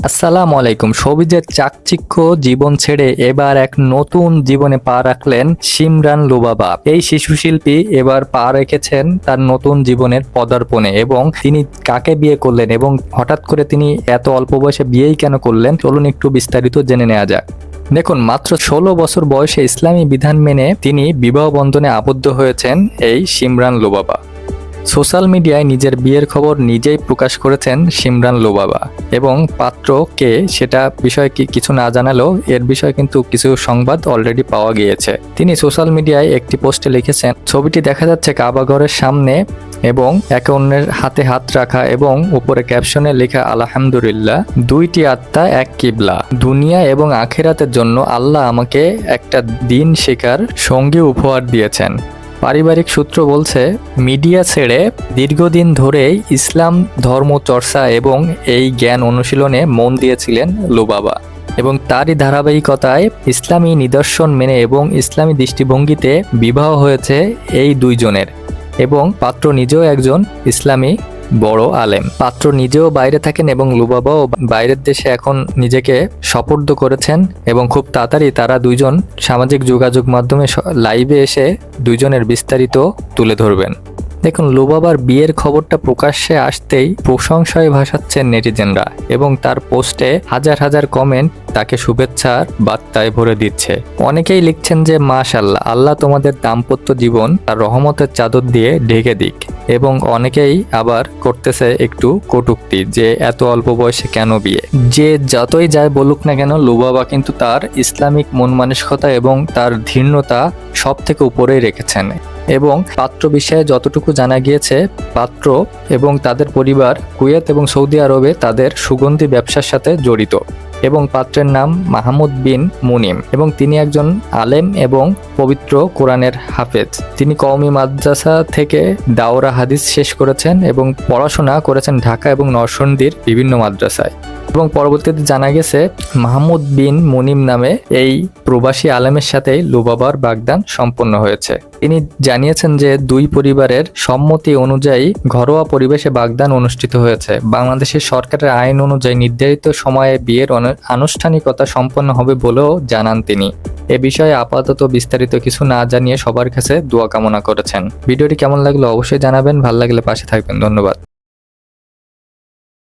আসসালামু আলাইকুম। সবিজের চাকচিক্য জীবন ছেড়ে এবার এক নতুন জীবনে পা রাখলেন শিমরান লুবাবা। এই শিশু শিল্পী এবার পা রেখেছেন তার নতুন জীবনের পদার্পণে, এবং তিনি কাকে বিয়ে করলেন এবং হঠাৎ করে তিনি এত অল্প বয়সে বিয়েই কেন করলেন, চলুন একটু বিস্তারিত জেনে নেওয়া যাক। দেখুন, মাত্র 16 বছর বয়সে ইসলামী বিধান মেনে তিনি বিবাহ বন্ধনে আবদ্ধ হয়েছেন এই শিমরান লুবাবা। সোশ্যাল মিডিয়ায় নিজের বিয়ের খবর নিজেই প্রকাশ করেছেন শিমরান লুবাবা, এবং পাত্র কে সেটা বিষয়ে কিছু না জানালেও এর বিষয়ে কিন্তু কিছু সংবাদ অলরেডি পাওয়া গিয়েছে। তিনি সোশ্যাল মিডিয়ায় একটি পোস্টে লিখেছেন, ছবিটি দেখা যাচ্ছে কাবাঘরের সামনে এবং একে অন্যের হাতে হাত রাখা এবং উপরে ক্যাপশনে লেখা আলহামদুলিল্লাহ, দুইটি আত্মা এক কিবলা। দুনিয়া এবং আখিরাতের জন্য আল্লাহ আমাকে একটা দিন শেখার সঙ্গী উপহার দিয়েছেন। পারিবারিক সূত্র বলছে, মিডিয়া ছেড়ে দীর্ঘদিন ধরেই ইসলাম ধর্ম চর্চা এবং এই জ্ঞান অনুশীলনে মন দিয়েছিলেন লুবাবা, এবং তারই ধারাবাহিকতায় ইসলামী নিদর্শন মেনে এবং ইসলামী দৃষ্টিভঙ্গিতে বিবাহ হয়েছে এই দুইজনের। এবং পাত্র নিজেও একজন ইসলামী বড় আলেম। পাত্র নিজেও বাইরে থাকেন এবং লুবাবাও বাইরের দেশে এখন নিজেকে সোপর্দ করেছেন, এবং খুব তাড়াতাড়ি তারা দুইজন সামাজিক যোগাযোগ মাধ্যমে লাইভে এসে দুইজনের বিস্তারিত তুলে ধরবেন। দেখুন, লুবাবার বিয়ের খবরটা প্রকাশ্যে আসতেই প্রশংসায় ভাসাচ্ছেন নেটিজেনরা, এবং তার পোস্টে হাজার হাজার কমেন্ট তাকে শুভেচ্ছার বার্তায় ভরে দিচ্ছে। অনেকেই লিখছেন যে মাশাআল্লাহ, আল্লাহ তোমাদের দাম্পত্য জীবন তার রহমতের চাদর দিয়ে ঢেকে দিক, এবং অনেকেই আবার করতেছে একটু কটূক্তি যে এত অল্প বয়সে কেন বিয়ে। যে যতই যায় বলুক না কেন, লুবাবা কিন্তু তার ইসলামিক মন মানসিকতা এবং তার ধীর্ণতা সব থেকে উপরেই রেখেছেন। এবং পাত্র বিষয়ে যতটুকু জানা গিয়েছে, পাত্র এবং তাদের পরিবার কুয়েত এবং সৌদি আরবে তাদের সুগন্ধি ব্যবসার সাথে জড়িত, এবং পাত্রের নাম মাহমুদ বিন মুনিম, এবং তিনি একজন আলেম এবং পবিত্র কোরআনের হাফেজ। তিনি কওমি মাদ্রাসা থেকে দাওরা হাদিস শেষ করেছেন এবং পড়াশোনা করেছেন ঢাকা এবং নরসিংদীর বিভিন্ন মাদ্রাসায়। এবং পরবর্তীতে জানা গেছে মাহমুদ বিন মুনিম নামে এই প্রবাসী আলেমের সাথেই লুবাবার বাগদান সম্পন্ন হয়েছে। তিনি জানিয়েছেন যে দুই পরিবারের সম্মতি অনুযায়ী ঘরোয়া পরিবেশে বাগদান অনুষ্ঠিত হয়েছে। বাংলাদেশের সরকারের আইন অনুযায়ী নির্ধারিত সময়ে বিয়ের আনুষ্ঠানিকতা সম্পন্ন হবে বলেও জানান তিনি। এ বিষয়ে আপাতত বিস্তারিত কিছু না জানিয়ে সবার কাছে দোয়া কামনা করেছেন। ভিডিওটি কেমন লাগলো অবশ্যই জানাবেন, ভালো লাগলে পাশে থাকবেন। ধন্যবাদ।